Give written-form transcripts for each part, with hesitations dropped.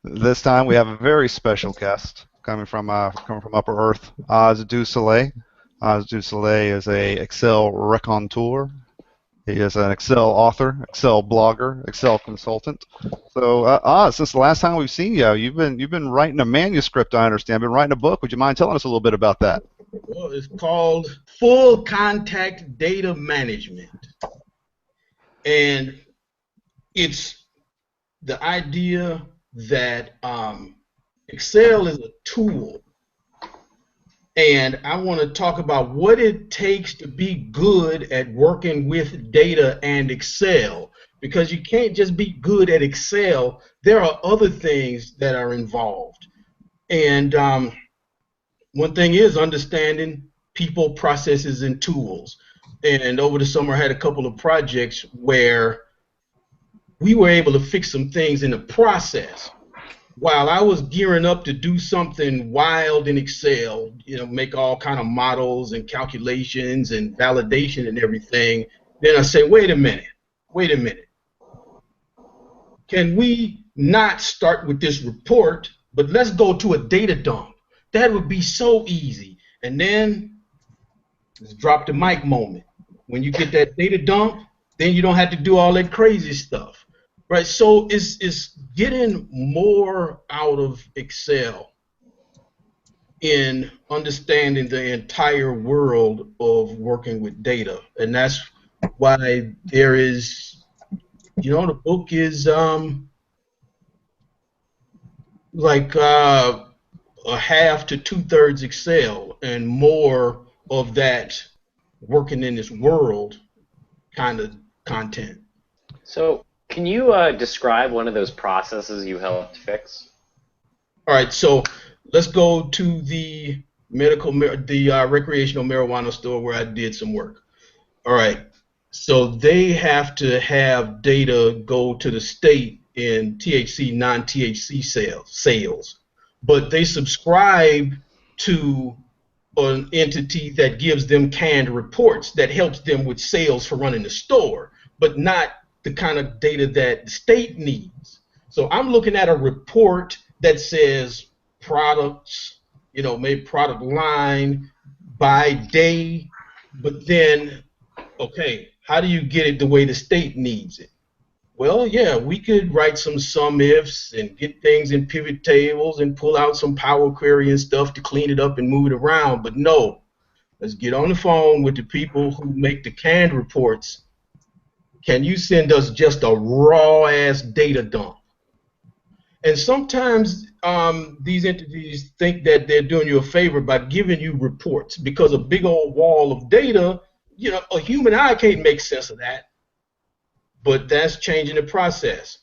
This time we have a very special guest coming from Upper Earth. Zadu Soleil. Zadu Soleil is a Excel raconteur. He is an Excel author, Excel blogger, Excel consultant. So, since the last time we've seen you, you've been writing a manuscript. I understand. Been writing a book. Would you mind telling us a little bit about that? Well, it's called full contact data management. And it's the idea that Excel is a tool. And I want to talk about what it takes to be good at working with data and Excel. Because you can't just be good at Excel. There are other things that are involved. And one thing is understanding people, processes, and tools. And over the summer, I had a couple of projects where we were able to fix some things in the process. While I was gearing up to do something wild in Excel, make all kind of models and calculations and validation and everything, then I say, wait a minute. Can we not start with this report, but let's go to a data dump? That would be so easy. And then it's drop the mic moment. When you get that data dump, then you don't have to do all that crazy stuff. Right, so it's getting more out of Excel in understanding the entire world of working with data, and that's why there is, the book is like a half to two-thirds Excel and more of that working in this world kind of content. So, can you describe one of those processes you helped fix? All right, so let's go to the recreational marijuana store where I did some work. All right, so they have to have data go to the state in THC, non-THC sales, but they subscribe to an entity that gives them canned reports that helps them with sales for running the store, but not the kind of data that the state needs. So I'm looking at a report that says products, maybe product line by day, but then, okay, how do you get it the way the state needs it? Well, yeah, we could write some sum ifs and get things in pivot tables and pull out some Power Query and stuff to clean it up and move it around, but no, let's get on the phone with the people who make the canned reports. Can you send us just a raw-ass data dump? And sometimes these entities think that they're doing you a favor by giving you reports because a big old wall of data, a human eye can't make sense of that. But that's changing the process.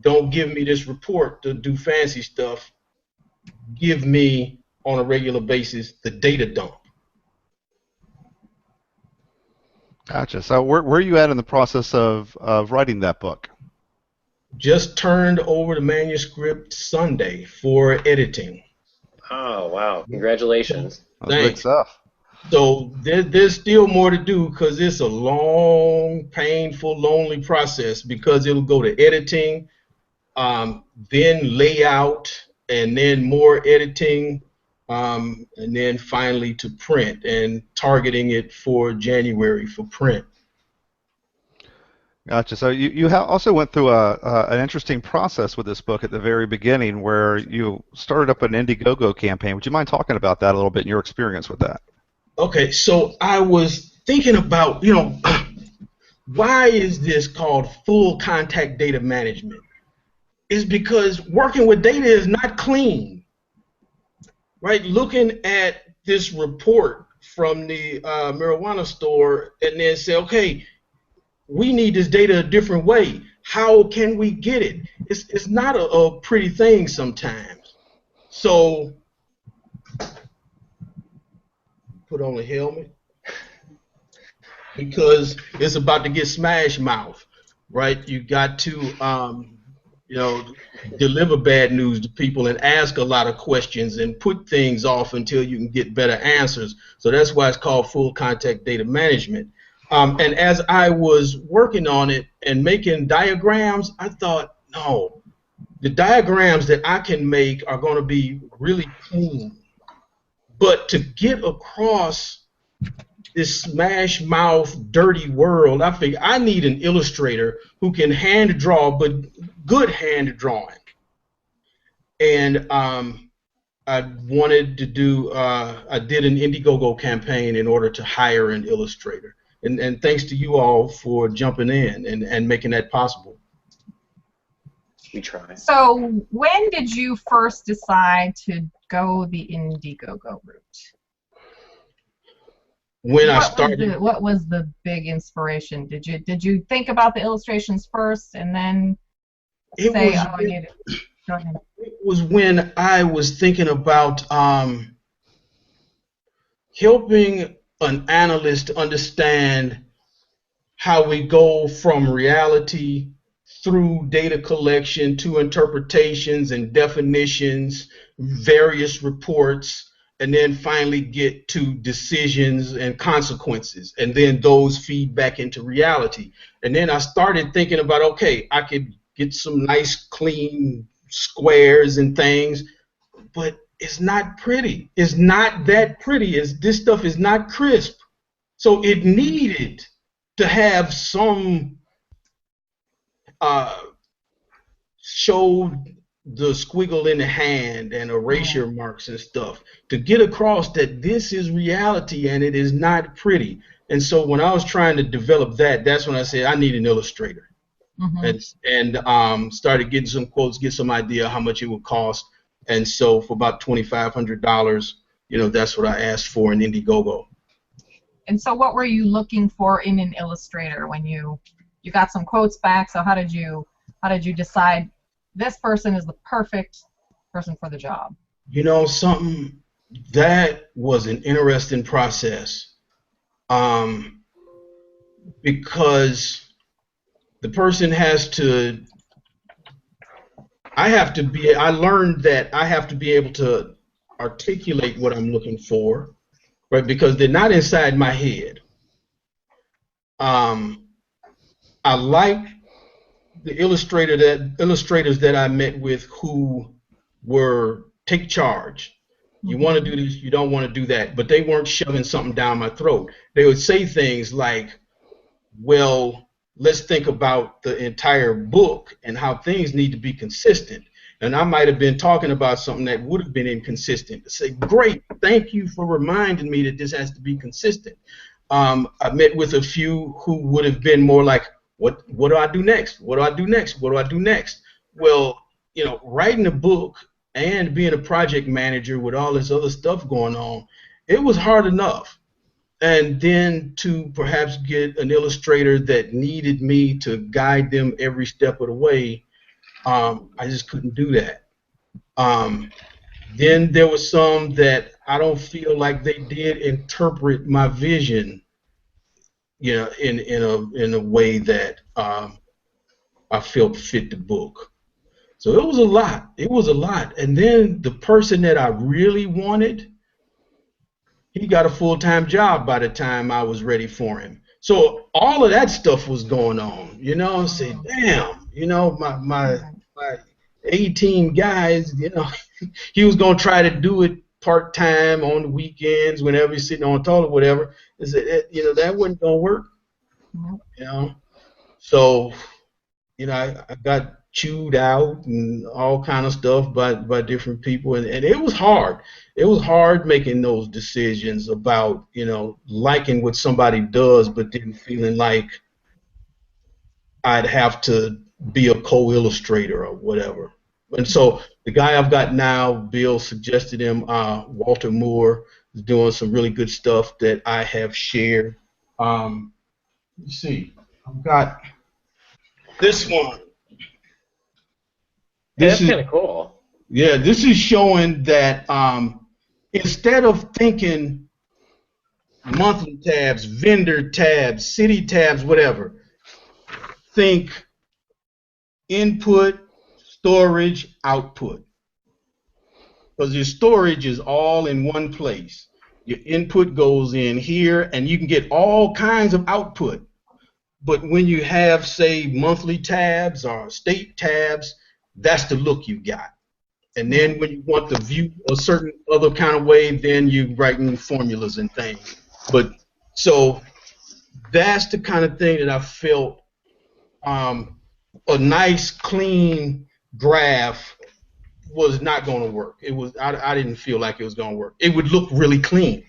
Don't give me this report to do fancy stuff. Give me, on a regular basis, the data dump. Gotcha. So where are you at in the process of writing that book? Just turned over the manuscript Sunday for editing. Oh, wow. Congratulations. That's good stuff. So there's still more to do because it's a long, painful, lonely process because it'll go to editing, then layout, and then more editing, and then finally to print and targeting it for January for print. Gotcha. So you also went through an interesting process with this book at the very beginning where you started up an Indiegogo campaign. Would you mind talking about that a little bit and your experience with that? Okay, so I was thinking about, why is this called full contact data management? It's because working with data is not clean. Right, looking at this report from the marijuana store and then say, okay, we need this data a different way. How can we get it? It's not a pretty thing sometimes. So put on a helmet because it's about to get smash mouth, right? You got to deliver bad news to people and ask a lot of questions and put things off until you can get better answers. So that's why it's called full contact data management. And as I was working on it and making diagrams, I thought, no, the diagrams that I can make are going to be really clean. But to get across this smash mouth, dirty world, I figure I need an illustrator who can hand draw, but good hand drawing. And I wanted to do, I did an Indiegogo campaign in order to hire an illustrator. And thanks to you all for jumping in and making that possible. We try. So when did you first decide to go the Indiegogo route? When I started, what was the big inspiration? Did you think about the illustrations first and then say, oh, I need it? Go ahead. It was when I was thinking about helping an analyst to understand how we go from reality through data collection to interpretations and definitions, various reports, and then finally get to decisions and consequences, and then those feed back into reality. And then I started thinking about, okay, I could get some nice clean squares and things, but it's not pretty. It's not that pretty. This stuff is not crisp. So it needed to have some show the squiggle in the hand and erasure marks and stuff to get across that this is reality and it is not pretty. And so when I was trying to develop that, that's when I said I need an illustrator. And started getting some quotes, get some idea how much it would cost. And so for about $2,500, you know, that's what I asked for in Indiegogo. And so what were you looking for in an illustrator when you got some quotes back? So how did you decide this person is the perfect person for the job? You know, something that was an interesting process, because the person has to, I learned that I have to be able to articulate what I'm looking for, right? Because they're not inside my head. I like the illustrators that I met with who were take charge. You want to do this, you don't want to do that, but they weren't shoving something down my throat. They would say things like, well, let's think about the entire book and how things need to be consistent. And I might have been talking about something that would have been inconsistent. To say, great, thank you for reminding me that this has to be consistent. I met with a few who would have been more like, what do I do next? What do I do next? What do I do next? Well, you know, writing a book and being a project manager with all this other stuff going on, it was hard enough. And then to perhaps get an illustrator that needed me to guide them every step of the way, I just couldn't do that. Then there was some that I don't feel like they did interpret my vision, you know, in a way that I felt fit the book. So it was a lot. It was a lot. And then the person that I really wanted, he got a full-time job by the time I was ready for him. So all of that stuff was going on, you know. I said, damn, you know, my A-team guys, you know, he was gonna try to do it part-time on the weekends whenever he's sitting on a toilet, whatever. I said, you know, that wasn't gonna work, you know. So, you know, I got chewed out and all kind of stuff by different people, and it was hard. It was hard making those decisions about, you know, liking what somebody does, but then feeling like I'd have to be a co-illustrator or whatever. And so the guy I've got now, Bill suggested him, Walter Moore, is doing some really good stuff that I have shared. Let's see, I've got this one. That's kind of cool. Yeah, this is showing that instead of thinking monthly tabs, vendor tabs, city tabs, whatever, think input, storage, output. Because your storage is all in one place. Your input goes in here, and you can get all kinds of output. But when you have, say, monthly tabs or state tabs, that's the look you got. And then when you want the view a certain other kind of way, then you writing formulas and things. But so that's the kind of thing that I felt a nice clean graph was not going to work. It was I didn't feel like it was going to work. It would look really clean.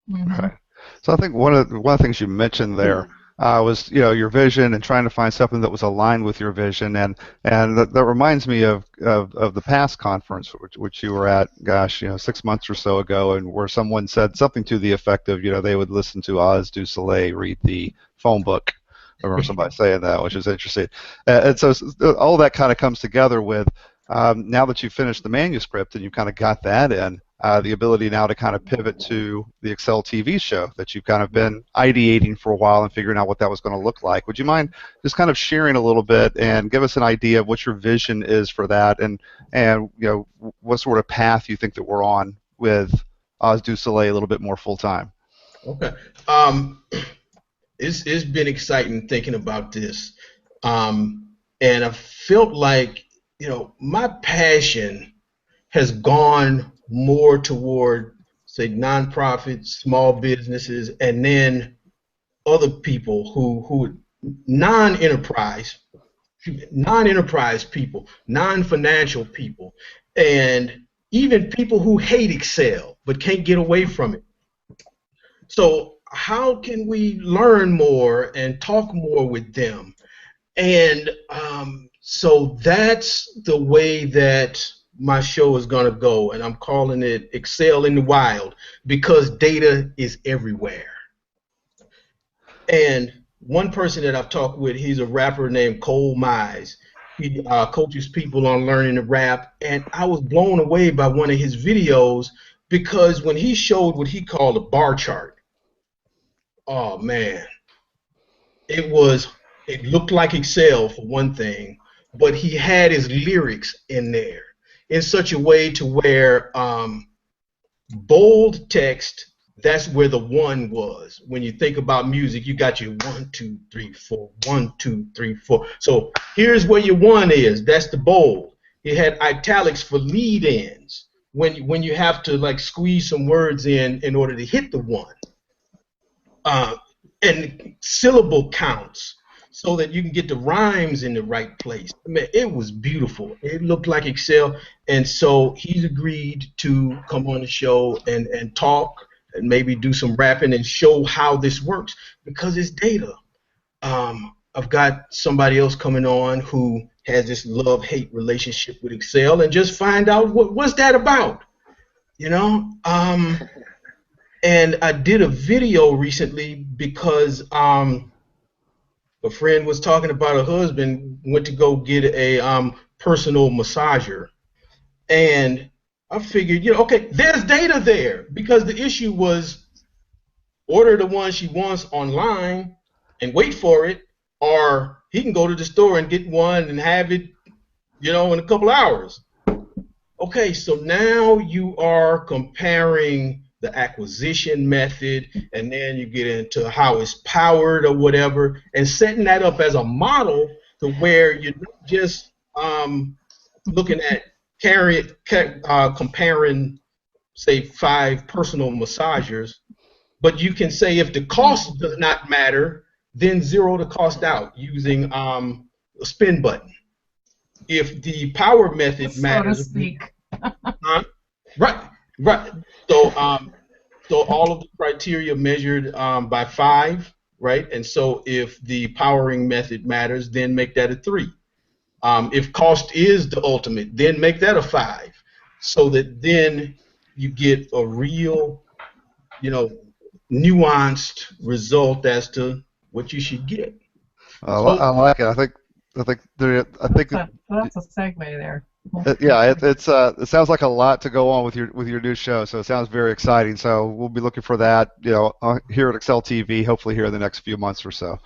Right. So I think one of the things you mentioned there was your vision and trying to find something that was aligned with your vision, and that reminds me of the past conference which you were at, gosh, 6 months or so ago, and where someone said something to the effect of they would listen to Oz du Soleil read the phone book. I remember somebody saying that, which is interesting. And so all that kind of comes together with now that you've finished the manuscript and you've kind of got that in. The ability now to kind of pivot to the Excel TV show that you've kind of been ideating for a while and figuring out what that was going to look like. Would you mind just kind of sharing a little bit and give us an idea of what your vision is for that, and what sort of path you think that we're on with Oz du Soleil a little bit more full time? Okay. It's been exciting thinking about this, and I felt like my passion has gone more toward, say, nonprofits, small businesses, and then other people who non-enterprise people, non-financial people, and even people who hate Excel but can't get away from it. So how can we learn more and talk more with them? And so that's the way that my show is going to go, and I'm calling it Excel in the Wild, because data is everywhere. And one person that I've talked with, he's a rapper named Cole Mize. He coaches people on learning to rap, and I was blown away by one of his videos, because when he showed what he called a bar chart, oh man, it looked like Excel for one thing, but he had his lyrics in there in such a way to where bold text, that's where the one was. When you think about music, you got your 1, 2, 3, 4, 1, 2, 3, 4. So here's where your one is. That's the bold. It had italics for lead ins when you have to like squeeze some words in order to hit the one. And syllable counts, so that you can get the rhymes in the right place. I mean, it was beautiful. It looked like Excel, and so he's agreed to come on the show and talk and maybe do some rapping and show how this works, because it's data. I've got somebody else coming on who has this love-hate relationship with Excel, and just find out what's that about, And I did a video recently because a friend was talking about her husband went to go get a personal massager, and I figured, okay, there's data there, because the issue was order the one she wants online and wait for it, or he can go to the store and get one and have it, in a couple hours. Okay, so now you are comparing the acquisition method, and then you get into how it's powered or whatever, and setting that up as a model to where you're not just looking at comparing, say, 5 personal massagers, but you can say if the cost does not matter, then zero the cost out using a spin button. If the power method matters, so to speak. Right. So all of the criteria measured by 5, right? And so if the powering method matters, then make that a 3. If cost is the ultimate, then make that a 5, so that then you get a real, nuanced result as to what you should get. I like it. I think That's a segue there. it sounds like a lot to go on with your new show. So it sounds very exciting. So we'll be looking for that, here at Excel TV, hopefully here in the next few months or so.